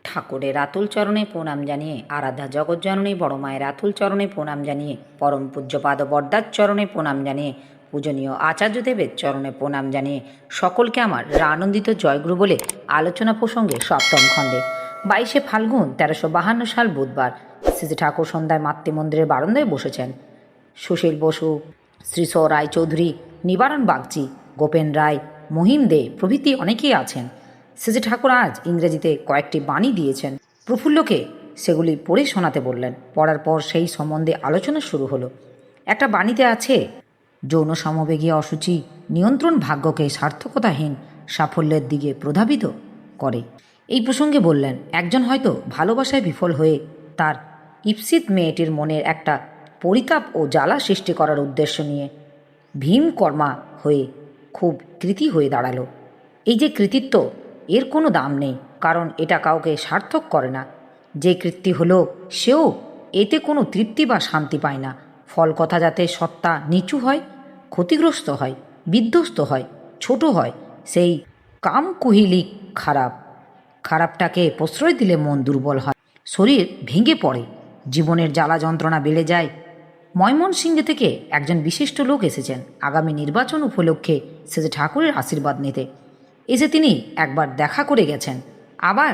ঠাকুরের আতুল চরণে প্রণাম জানিয়ে, আরাধ্যা জগজ্জননী বড় মায়ের আতুল চরণে প্রণাম জানিয়ে, পরম পূজ্যপাদ বরদার চরণে প্রণাম জানিয়ে, পূজনীয় আচার্যদেবের চরণে প্রণাম জানিয়ে সকলকে আমার আনন্দিত জয়গুরু বলে আলোচনা প্রসঙ্গে সপ্তম খণ্ডে 22শে ফাল্গুন 1352 সাল বুধবার শ্রী ঠাকুর সন্ধ্যায় মাতৃমন্দিরের বারান্দায় বসেছেন। সুশীল বসু, শ্রীশ রায়চৌধুরী, নিবারণ বাগচি, গোপেন রায়, মহিম দে প্রভৃতি অনেকেই আছেন। শ্রী ঠাকুর আজ ইংরেজিতে কয়েকটি বাণী দিয়েছেন। প্রফুল্লকে সেগুলি পড়ে শোনাতে বললেন। পড়ার পর সেই সম্বন্ধে আলোচনা শুরু হলো। একটা বাণীতে আছে, যৌন সমবেগী অসুচি নিয়ন্ত্রণ ভাগ্যকে সার্থকতাহীন সাফল্যের দিকে প্রধাবিত করে। এই প্রসঙ্গে বললেন, একজন হয়তো ভালোবাসায় বিফল হয়ে তার ঈপ্সিত মেয়েটির মনের একটা পরিতাপ ও জ্বালা সৃষ্টি করার উদ্দেশ্য নিয়ে ভীমকর্মা হয়ে খুব কৃতী হয়ে দাঁড়ালো। এই যে কৃতিত্ব, এর কোনো দাম নেই, কারণ এটা কাউকে সার্থক করে না। যে কৃত্তি হলো, সেও এতে কোনো তৃপ্তি বা শান্তি পায় না। ফল কথা যাতে সত্তা নিচু হয়, ক্ষতিগ্রস্ত হয়, বিধ্বস্ত হয়, ছোট হয়, সেই কামকুহিলিক খারাপটাকে প্রশ্রয় দিলে মন দুর্বল হয়, শরীর ভেঙে পড়ে, জীবনের জ্বালা যন্ত্রণা বেড়ে যায়। ময়মনসিংহ থেকে একজন বিশিষ্ট লোক এসেছেন আগামী নির্বাচন উপলক্ষে শ্রী ঠাকুরের আশীর্বাদ নিতে। এসে তিনি একবার দেখা করে গেছেন, আবার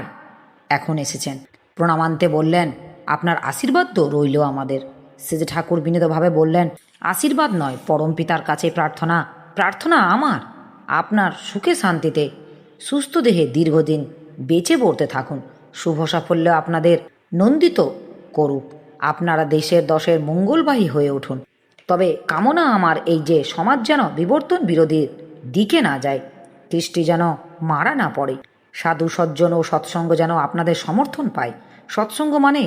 এখন এসেছেন। প্রণামান্তে বললেন, আপনার আশীর্বাদ তো রইল আমাদের। শ্রী ঠাকুর বিনীতভাবে বললেন, আশীর্বাদ নয়, পরম পিতার কাছে প্রার্থনা। প্রার্থনা আমার আপনার সুখে শান্তিতে সুস্থ দেহে দীর্ঘদিন বেঁচে পড়তে থাকুন। শুভ সাফল্য আপনাদের নন্দিত করুক। আপনারা দেশের দশের মঙ্গলবাহী হয়ে উঠুন। তবে কামনা আমার এই যে সমাজ যেন বিবর্তন বিরোধীর দিকে না যায়, কৃষ্টি যেন মারা না পড়ে, সাধু সজ্জন ও সৎসঙ্গ যেন আপনাদের সমর্থন পায়। সৎসঙ্গ মানে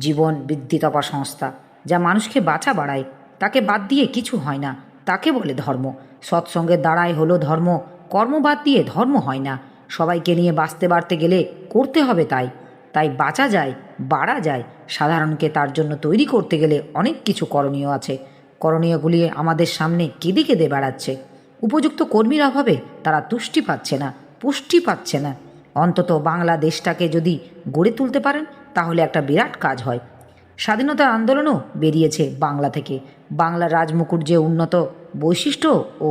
জীবন বৃদ্ধি তপা সংস্থা, যা মানুষকে বাঁচা বাড়ায়। তাকে বাদ দিয়ে কিছু হয় না, তাকে বলে ধর্ম। সৎসঙ্গের দ্বারাই হলো ধর্ম। কর্ম বাদ দিয়ে ধর্ম হয় না। সবাইকে নিয়ে বাঁচতে গেলে করতে হবে তাই বাঁচা যায়, বাড়া যায়। সাধারণকে তার জন্য তৈরি করতে গেলে অনেক কিছু করণীয় আছে। করণীয়গুলি আমাদের সামনে কেঁদে কেঁদে বেড়াচ্ছে। উপযুক্ত কর্মীর অভাবে তারা তুষ্টি পাচ্ছে না, পুষ্টি পাচ্ছে না। অন্তত বাংলা দেশটাকে যদি গড়ে তুলতে পারেন, তাহলে একটা বিরাট কাজ হয়। স্বাধীনতা আন্দোলনও বেরিয়েছে বাংলা থেকে। বাংলার রাজমুকুট যে উন্নত বৈশিষ্ট্য ও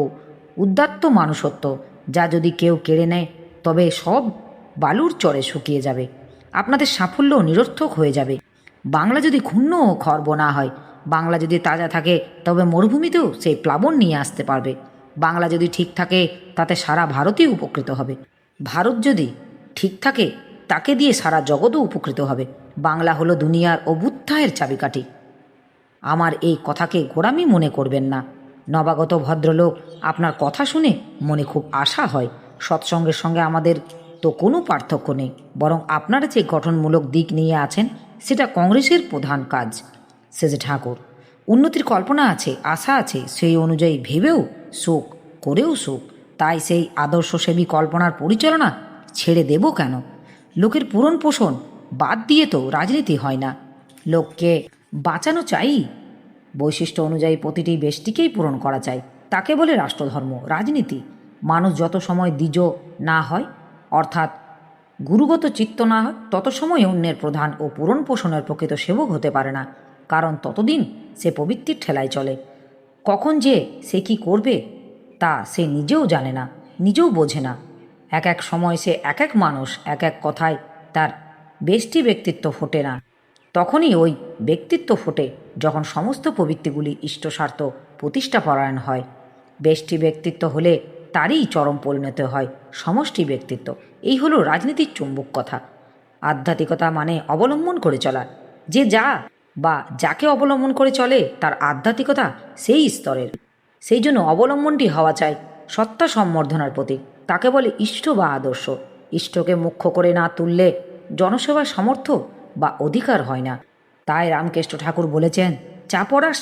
উদাত্ত মানুষত্ব, যা যদি কেউ কেড়ে নেয়, তবে সব বালুর চরে শুকিয়ে যাবে। আপনাদের সাফল্য নিরর্থক হয়ে যাবে। বাংলা যদি ক্ষুণ্ণ ও খর্ব না হয়, বাংলা যদি তাজা থাকে, তবে মরুভূমিতেও সেই প্লাবন নিয়ে আসতে পারবে। বাংলা যদি ঠিক থাকে, তাতে সারা ভারতই উপকৃত হবে। ভারত যদি ঠিক থাকে, তাকে দিয়ে সারা জগৎও উপকৃত হবে। বাংলা হলো দুনিয়ার অভ্যুত্থানের চাবিকাঠি। আমার এই কথাকে গোড়ামি মনে করবেন না। নবাগত ভদ্রলোক, আপনার কথা শুনে মনে খুব আশা হয়। সৎসঙ্গের সঙ্গে আমাদের তো কোনো পার্থক্য নেই, বরং আপনারা যে গঠনমূলক দিক নিয়ে আছেন, সেটা কংগ্রেসের প্রধান কাজ। শ্রী ঠাকুর, উন্নতির কল্পনা আছে, আশা আছে, সেই অনুযায়ী ভেবেও সুখ, করেও সুখ। তাই সেই আদর্শসেবী কল্পনার পরিচালনা ছেড়ে দেব কেন? লোকের পূরণ পোষণ বাদ দিয়ে তো রাজনীতি হয় না। লোককে বাঁচানো চাই, বৈশিষ্ট্য অনুযায়ী প্রতিটি ব্যক্তিকেই পূরণ করা চাই। তাকে বলে রাষ্ট্রধর্ম। রাজনীতি মানুষ যত সময় দ্বিজ না হয়, অর্থাৎ গুরুগত চিত্ত না হয়, তত সময় অন্যের প্রধান ও পূরণ পোষণের প্রকৃত সেবক হতে পারে না। কারণ ততদিন সে প্রবৃত্তির ঠেলায় চলে। কখন যে সে কি করবে, তা সে নিজেও জানে না, নিজেও বোঝে না। এক এক সময় সে এক এক মানুষ, এক এক কথায় তার বেষ্টি ব্যক্তিত্ব ফোটে না। তখনই ওই ব্যক্তিত্ব ফোটে যখন সমস্ত প্রবৃত্তিগুলি ইষ্টস্বার্থ প্রতিষ্ঠাপরায়ণ হয়। বেষ্টি ব্যক্তিত্ব হলে তারই চরম পরিণত হয় সমষ্টি ব্যক্তিত্ব। এই হলো রাজনীতির চুম্বক কথা। আধ্যাত্মিকতা মানে অবলম্বন করে চলা। যে যা বা যাকে অবলম্বন করে চলে, তার আধ্যাত্মিকতা সেই স্তরের। সেই জন্য অবলম্বনটি হওয়া চাই সত্তা সম্বর্ধনার প্রতীক। তাকে বলে ইষ্ট বা আদর্শ। ইষ্টকে মুখ্য করে না তুললে জনসেবার সামর্থ্য বা অধিকার হয় না। তাই রামকৃষ্ণ ঠাকুর বলেছেন, চাপরাস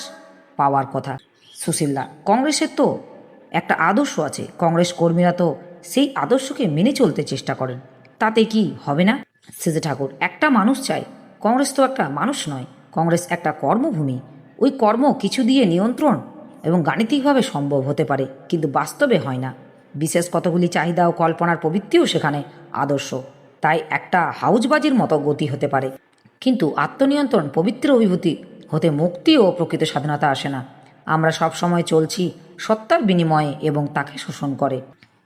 পাওয়ার কথা। সুশীলদা, কংগ্রেসের তো একটা আদর্শ আছে। কংগ্রেস কর্মীরা তো সেই আদর্শকে মেনে চলতে চেষ্টা করেন। তাতে কি হবে না? শ্রী ঠাকুর, একটা মানুষ চাই। কংগ্রেস তো একটা মানুষ নয়, কংগ্রেস একটা কর্মভূমি। ওই কর্ম কিছু দিয়ে নিয়ন্ত্রণ এবং গাণিতিকভাবে সম্ভব হতে পারে, কিন্তু বাস্তবে হয় না। বিশেষ কতগুলি চাহিদা ও কল্পনার প্রবৃত্তিও সেখানে আদর্শ। তাই একটা হাউজবাজির মতো গতি হতে পারে, কিন্তু আত্মনিয়ন্ত্রণ, পবিত্র অভিভূতি হতে মুক্তি ও প্রকৃত স্বাধীনতা আসে না। আমরা সব সময় চলছি সত্তার বিনিময়ে এবং তাকে শোষণ করে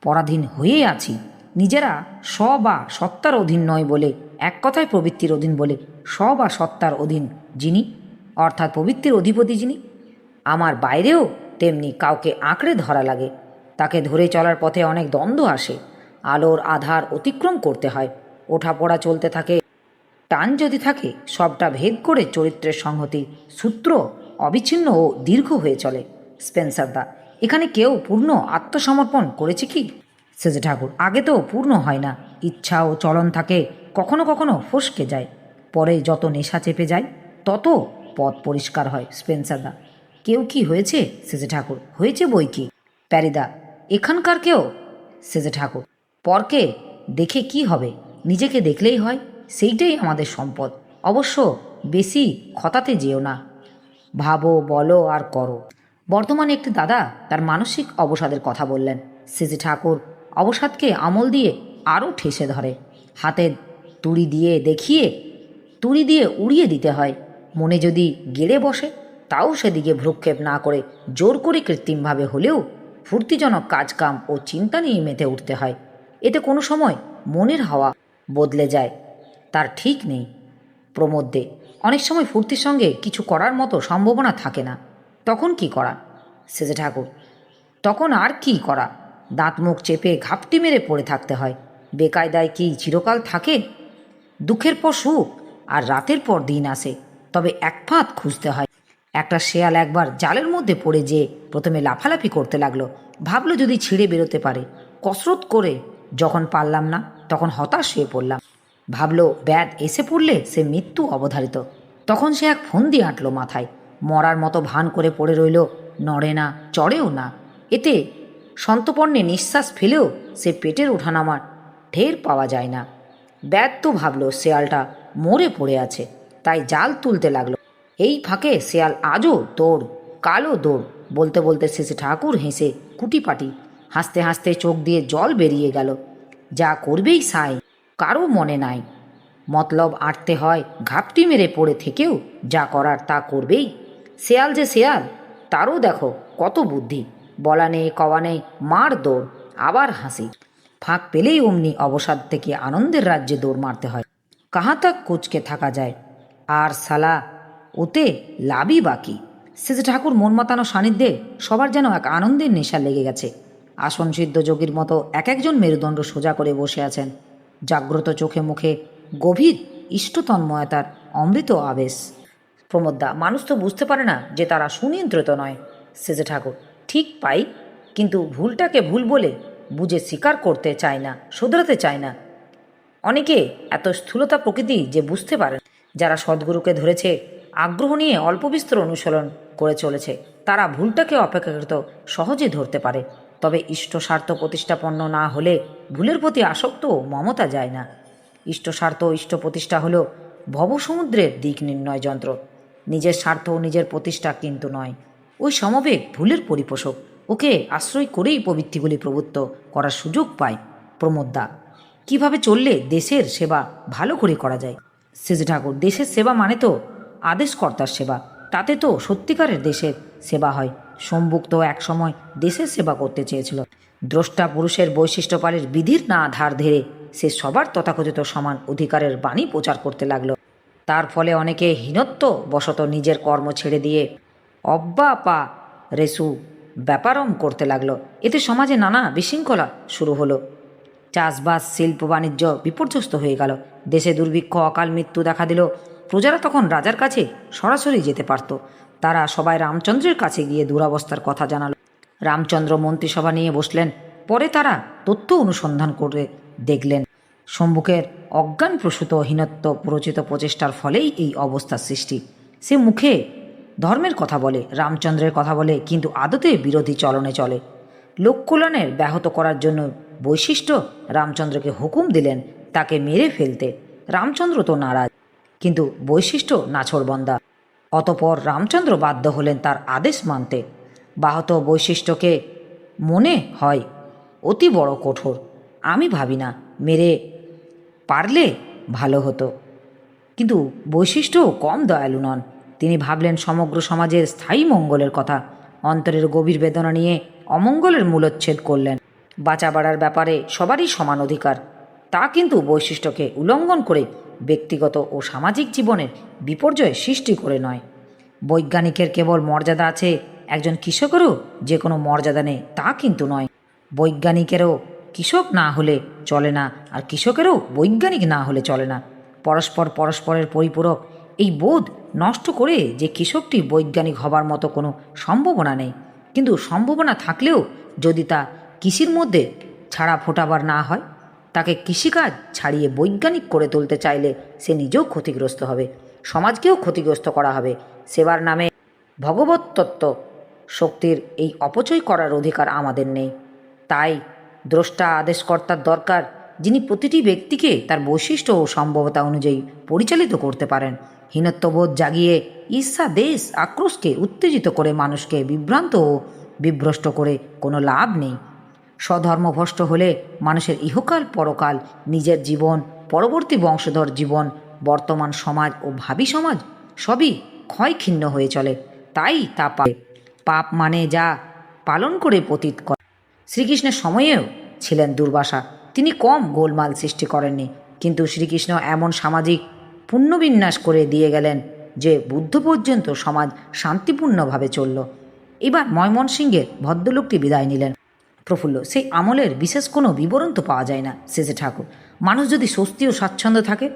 পরাধীন হয়েই আছি। নিজেরা স্ব বা সত্তার অধীন নয় বলে, এক কথায় প্রবৃত্তির অধীন বলে, স্ব বা সত্তার অধীন যিনি, অর্থাৎ প্রবৃত্তির অধিপতি যিনি, আমার বাইরেও তেমনি কাউকে আঁকড়ে ধরা লাগে। তাকে ধরে চলার পথে অনেক দ্বন্দ্ব আসে, আলোর আধার অতিক্রম করতে হয়, ওঠাপড়া চলতে থাকে। টান যদি থাকে, সবটা ভেদ করে চরিত্রের সংহতি সূত্র অবিচ্ছিন্ন ও দীর্ঘ হয়ে চলে। স্পেন্সার দা, এখানে কেউ পূর্ণ আত্মসমর্পণ করেছে কি? সেজে ঠাকুর, আগে তো পূর্ণ হয় না, ইচ্ছা ও চলন থাকে, কখনো কখনো ফসকে যায়, পরে যত নেশা চেপে যায় তত পথ পরিষ্কার হয়। স্পেন্সার দা, কেউ কি হয়েছে? সেজে ঠাকুর, হয়েছে বই কি। প্যারিদা, এখানকার কেউ? সেজে ঠাকুর, পরকে দেখে কি হবে, নিজেকে দেখলেই হয়, সেইটাই আমাদের সম্পদ। অবশ্য বেশি খতাতে যেও না, ভাবো, বলো আর করো। বর্তমানে একটি দাদা তার মানসিক অবসাদের কথা বললেন। সেজে ঠাকুর অবসাদকে আমল দিয়ে আরও ঠেসে ধরে। হাতে তুড়ি দিয়ে দেখিয়ে, তুড়ি দিয়ে উড়িয়ে দিতে হয়। মনে যদি গেড়ে বসে, তাও সেদিকে ভ্রুক্ষেপ না করে জোর করে কৃত্রিমভাবে হলেও ফুর্তিজনক কাজকাম ও চিন্তা নিয়ে মেতে উঠতে হয়। এতে কোনো সময় মনের হাওয়া বদলে যায়, তার ঠিক নেই। প্রমোদ দে, অনেক সময় ফুর্তির সঙ্গে কিছু করার মতো সম্ভাবনা থাকে না, তখন কি করা? সেজে ঠাকুর, তখন আর কি করা, দাঁত মুখ চেপে ঘাপটি মেরে পড়ে থাকতে হয়। বেকায়দায় কি চিরকাল থাকে? দুঃখের পর সুখ আর রাতের পর দিন আসে, তবে এক ফাঁদ খুঁজতে হয়। একটা শেয়াল একবার জালের মধ্যে পড়ে যেয়ে প্রথমে লাফালাফি করতে লাগলো, ভাবলো যদি ছিঁড়ে বেরোতে পারে। কসরত করে যখন পারলাম না, তখন হতাশ হয়ে পড়লাম। ভাবলো ব্যাধ এসে পড়লে সে মৃত্যু অবধারিত। তখন সে এক ফন্দি আঁটলো মাথায়, মরার মতো ভান করে পড়ে রইল, নড়ে না, চড়েও না। এতে সন্তপর্ণে নিঃশ্বাস ফেলেও সে পেটের ওঠানামার ঢের পাওয়া যায় না। ব্যাধ তো ভাবলো শেয়ালটা মরে পড়ে আছে, তাই জাল তুলতে লাগলো। এই ফাঁকে শেয়াল আজও দৌড়, কালো দৌড়, বলতে বলতে শেষে ঠাকুর হেসে কুটিপাটি, হাসতে হাসতে চোখ দিয়ে জল বেরিয়ে গেল। যা করবেই সাই, কারও মনে নাই। মতলব আঁটতে হয়, ঘাপটি মেরে পড়ে থেকেও যা করার তা করবেই। শেয়াল যে শেয়াল, তারও দেখো কত বুদ্ধি, বলা নেই কওয়া নেই, মার দৌড়, আবার হাসি। ফাঁক পেলেই অমনি অবসাদ থেকে আনন্দের রাজ্যে দৌড় মারতে হয়, কাহা তক কুচকে থাকা যায়। আর সালা ওতে লাভই বাকি। শেষে ঠাকুর মন মাতানো সান্নিধ্যে সবার যেন এক আনন্দের নেশা লেগে গেছে। আসন সিদ্ধ যোগীর মতো এক একজন মেরুদণ্ড সোজা করে বসে আছেন, জাগ্রত চোখে মুখে গভীর ইষ্টতন্ময়তার অমৃত আবেশ। প্রমোদদা, মানুষ তো বুঝতে পারে না যে তারা সুনিয়ন্ত্রিত নয়। সেজে ঠাকুর, ঠিক পাই, কিন্তু ভুলটাকে ভুল বলে বুঝে স্বীকার করতে চায় না, শোধরাতে চায় না। অনেকে এত স্থূলতা প্রকৃতি যে বুঝতে পারেন। যারা সদ্গুরুকে ধরেছে, আগ্রহ নিয়ে অল্প বিস্তর অনুসরণ করে চলেছে, তারা ভুলটাকে অপেক্ষাকৃত সহজে ধরতে পারে। তবে ইষ্ট স্বার্থ প্রতিষ্ঠাপন্ন না হলে ভুলের প্রতি আসক্ত মমতা যায় না। ইষ্ট স্বার্থ ও ইষ্ট প্রতিষ্ঠা হল ভবসমুদ্রের দিক নির্ণয় যন্ত্র। নিজের স্বার্থ ও নিজের প্রতিষ্ঠা কিন্তু নয়। ওই সমবেগ ভুলের পরিপোষক, ওকে আশ্রয় করেই প্রবৃত্তিগুলি প্রভুত্ব করার সুযোগ পায়। প্রমোদদা, কিভাবে চললে দেশের সেবা ভালো করে করা যায়? সেজে ঠাকুর, দেশের সেবা মানে তো আদেশকর্তার সেবা, তাতে তো সত্যিকারের দেশের সেবা হয়। সম্মুখ তো একসময় দেশের সেবা করতে চেয়েছিল। দ্রষ্টা পুরুষের বৈশিষ্ট্যপালের বিধির না ধার ধরে সে সবার তথাকথিত সমান অধিকারের বাণী প্রচার করতে লাগলো। তার ফলে অনেকে হীনত্ব বশত নিজের কর্ম ছেড়ে দিয়ে অব্বা পা রেসু ব্যাপারম করতে লাগলো। এতে সমাজে নানা বিশৃঙ্খলা শুরু হলো। চাষবাস, শিল্প, বাণিজ্য বিপর্যস্ত হয়ে গেল। দেশে দুর্ভিক্ষ, অকাল মৃত্যু দেখা দিল। প্রজারা তখন রাজার কাছে সরাসরি যেতে পারত। তারা সবাই রামচন্দ্রের কাছে গিয়ে দুরবস্থার কথা জানালো। রামচন্দ্র মন্ত্রিসভা নিয়ে বসলেন। পরে তারা তথ্য অনুসন্ধান করে দেখলেন সম্মুখের অজ্ঞানপ্রসূত হীনত্ব প্ররোচিত প্রচেষ্টার ফলেই এই অবস্থার সৃষ্টি। সে মুখে ধর্মের কথা বলে, রামচন্দ্রের কথা বলে, কিন্তু আদতে বিরোধী চলনে চলে। লোককল্যাণের ব্যাহত করার জন্য বৈশিষ্ট্য রামচন্দ্রকে হুকুম দিলেন তাকে মেরে ফেলতে। রামচন্দ্র তো নারাজ, কিন্তু বৈশিষ্ট্য নাছোড়বন্দা। অতপর রামচন্দ্র বাধ্য হলেন তার আদেশ মানতে। বাহত বৈশিষ্ট্যকে মনে হয় অতি বড় কঠোর। আমি ভাবি না মেরে পারলে ভালো হতো। কিন্তু বৈশিষ্ট্যও কম দয়ালু নন। তিনি ভাবলেন সমগ্র সমাজের স্থায়ী মঙ্গলের কথা। অন্তরের গভীর বেদনা নিয়ে অমঙ্গলের মূলোচ্ছেদ করলেন। বাঁচা বাড়ার ব্যাপারে সবারই সমান অধিকার, তা কিন্তু বৈশিষ্ট্যকে উল্লঙ্ঘন করে ব্যক্তিগত ও সামাজিক জীবনের বিপর্যয় সৃষ্টি করে নয়। বৈজ্ঞানিকের কেবল মর্যাদা আছে, একজন কৃষকেরও যে কোনো মর্যাদা নেই তা কিন্তু নয়। বৈজ্ঞানিকেরও কৃষক না হলে চলে না, আর কৃষকেরও বৈজ্ঞানিক না হলে চলে না। পরস্পরের পরিপূরক এই বোধ নষ্ট করে যে কৃষকটি বৈজ্ঞানিক হবার মতো কোনো সম্ভাবনা নেই। কিন্তু সম্ভাবনা থাকলেও যদি তা কৃষির মধ্যে ছাড়া ফোটাবার না হয়, তাকে কৃষিকাজ ছাড়িয়ে বৈজ্ঞানিক করে তুলতে চাইলে সে নিজেও ক্ষতিগ্রস্ত হবে, সমাজকেও ক্ষতিগ্রস্ত করা হবে। সেবার নামে ভগবত তত্ত্ব শক্তির এই অপচয় করার অধিকার আমাদের নেই। তাই দ্রষ্টা আদেশকর্তার দরকার, যিনি প্রতিটি ব্যক্তিকে তার বৈশিষ্ট্য ও সম্ভবতা অনুযায়ী পরিচালিত করতে পারেন। হীনত্ববোধ জাগিয়ে ঈর্ষা দেশ আক্রোশকে উত্তেজিত করে মানুষকে বিভ্রান্ত ও বিভ্রষ্ট করে কোনো লাভ নেই। স্বধর্মভ্রষ্ট হলে মানুষের ইহকাল পরকাল, নিজের জীবন, পরবর্তী বংশধর জীবন, বর্তমান সমাজ ও ভাবী সমাজ সবই ক্ষয়ক্ষীণ্ণ হয়ে চলে। তাই তা পাপ মানে যা পালন করে পতীত করে। শ্রীকৃষ্ণের সময়েও ছিলেন দুর্বাসা, তিনি কম গোলমাল সৃষ্টি করেননি, কিন্তু শ্রীকৃষ্ণ এমন সামাজিক পুণ্যবিন্যাস করে দিয়ে গেলেন যে বুদ্ধ পর্যন্ত সমাজ শান্তিপূর্ণভাবে চলল। এবার ময়মনসিংহের ভদ্রলোকটি বিদায় নিলেন। প্রফুল্ল, সেই আমলের বিশেষ কোনো বিবরণ তো পাওয়া যায় না। শেষে ঠাকুর, মানুষ যদি স্বস্তি ও স্বাচ্ছন্দ্য থাকে,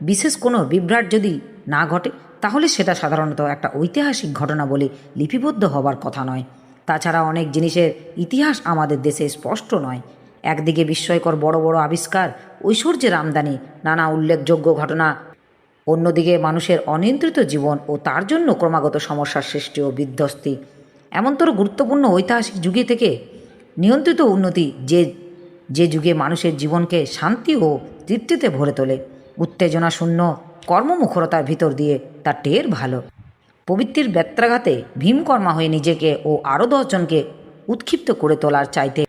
বিশেষ কোনো বিভ্রাট যদি না ঘটে, তাহলে সেটা সাধারণত একটা ঐতিহাসিক ঘটনা বলে লিপিবদ্ধ হবার কথা নয়। তাছাড়া অনেক জিনিসের ইতিহাস আমাদের দেশে স্পষ্ট নয়। একদিকে বিস্ময়কর বড় বড় আবিষ্কার, ঐশ্বর্যের আমদানি, নানা উল্লেখযোগ্য ঘটনা, অন্যদিকে মানুষের অনিয়ন্ত্রিত জীবন ও তার জন্য ক্রমাগত সমস্যার সৃষ্টি ও বিধ্বস্তি। এমনতর গুরুত্বপূর্ণ ঐতিহাসিক যুগে থেকে নিয়ন্ত্রিত উন্নতি যে যুগে মানুষের জীবনকে শান্তি ও তৃপ্তিতে ভরে তোলে, উত্তেজনা শূন্য কর্মমুখরতার ভিতর দিয়ে তার টের ভালো। প্রবৃত্তির ব্যত্রাঘাতে ভীমকর্মা হয়ে নিজেকে ও আরও 10 জনকে উৎক্ষিপ্ত করে তোলার চাইতে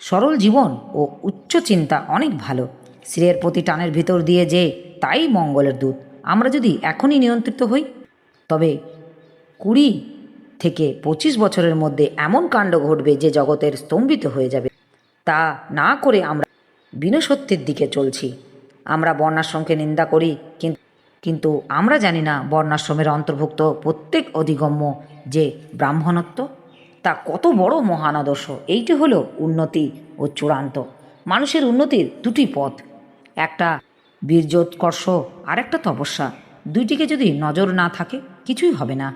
সরল জীবন ও উচ্চ চিন্তা অনেক ভালো। শ্রেয়ের প্রতি টানের ভিতর দিয়ে যে তাই মঙ্গলের দূত। আমরা যদি এখনই নিয়ন্ত্রিত হই, তবে 20 থেকে 25 বছরের মধ্যে এমন কাণ্ড ঘটবে যে জগতের স্তম্ভিত হয়ে যাবে। তা না করে আমরা বিনশক্তির দিকে চলছি। আমরা বর্ণাশ্রমকে নিন্দা করি, কিন্তু আমরা জানি না বর্ণাশ্রমের অন্তর্ভুক্ত প্রত্যেক অধিগম্য যে ব্রাহ্মণত্ব, তা কত বড় মহান আদর্শ। এইটি হলো উন্নতি ও চূড়ান্ত। মানুষের উন্নতির দুটি পথ, একটা বীর্যোৎকর্ষ আর একটা তপস্যা। দুইটিকে যদি নজর না থাকে কিছুই হবে না।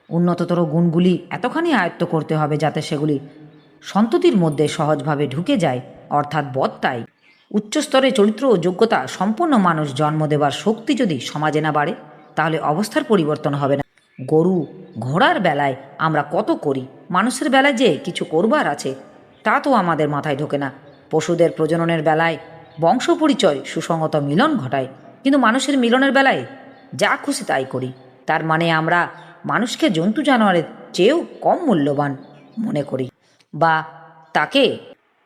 উন্নততর গুণগুলি এতখানি আয়ত্ত করতে হবে যাতে সেগুলি সন্ততির মধ্যে সহজভাবে ঢুকে যায়, অর্থাৎ বদতাই। উচ্চস্তরে চরিত্র ও যোগ্যতা সম্পন্ন মানুষ জন্ম দেবার শক্তি যদি সমাজে না বাড়ে, তাহলে অবস্থার পরিবর্তন হবে না। গরু ঘোড়ার বেলায় আমরা কত করি, মানুষের বেলায় যে কিছু করবার আছে তা তো আমাদের মাথায় ঢোকে না। পশুদের প্রজননের বেলায় বংশ পরিচয় সুসংগত মিলন ঘটায়, কিন্তু মানুষের মিলনের বেলায় যা খুশি তাই করি। তার মানে আমরা মানুষকে জন্তু জানোয়ারের চেয়েও কম মূল্যবান মনে করি, বা তাকে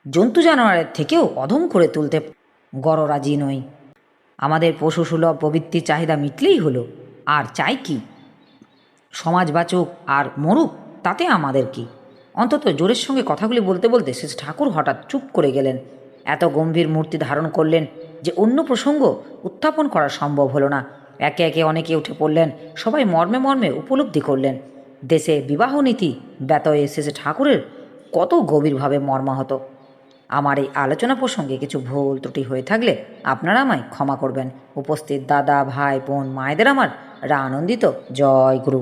জন্তু জানোয়ারের থেকেও অধম করে তুলতে গররাজি নই। আমাদের পশুসুলভ প্রবৃত্তির চাহিদা মিটলেই হলো। আর চাই কি? সমাজ বাঁচুক আর মরুক, তাতে আমাদের কি? অন্তত জোরের সঙ্গে কথাগুলি বলতে বলতে শেষ ঠাকুর হঠাৎ চুপ করে গেলেন। এত গম্ভীর মূর্তি ধারণ করলেন যে অন্য প্রসঙ্গ উত্থাপন করা সম্ভব হলো না। একে একে অনেকে উঠে পড়লেন, সবাই মর্মে মর্মে উপলব্ধি করলেন দেশে বিবাহ নীতি ব্যতয়ে শেষে ঠাকুরের কত গভীরভাবে মর্মাহত। আমার এই আলোচনা প্রসঙ্গে কিছু ভুল ত্রুটি হয়ে থাকলে আপনারা আমায় ক্ষমা করবেন। উপস্থিত দাদা, ভাই, বোন, মায়েদের আমার আনন্দিত জয় গুরু।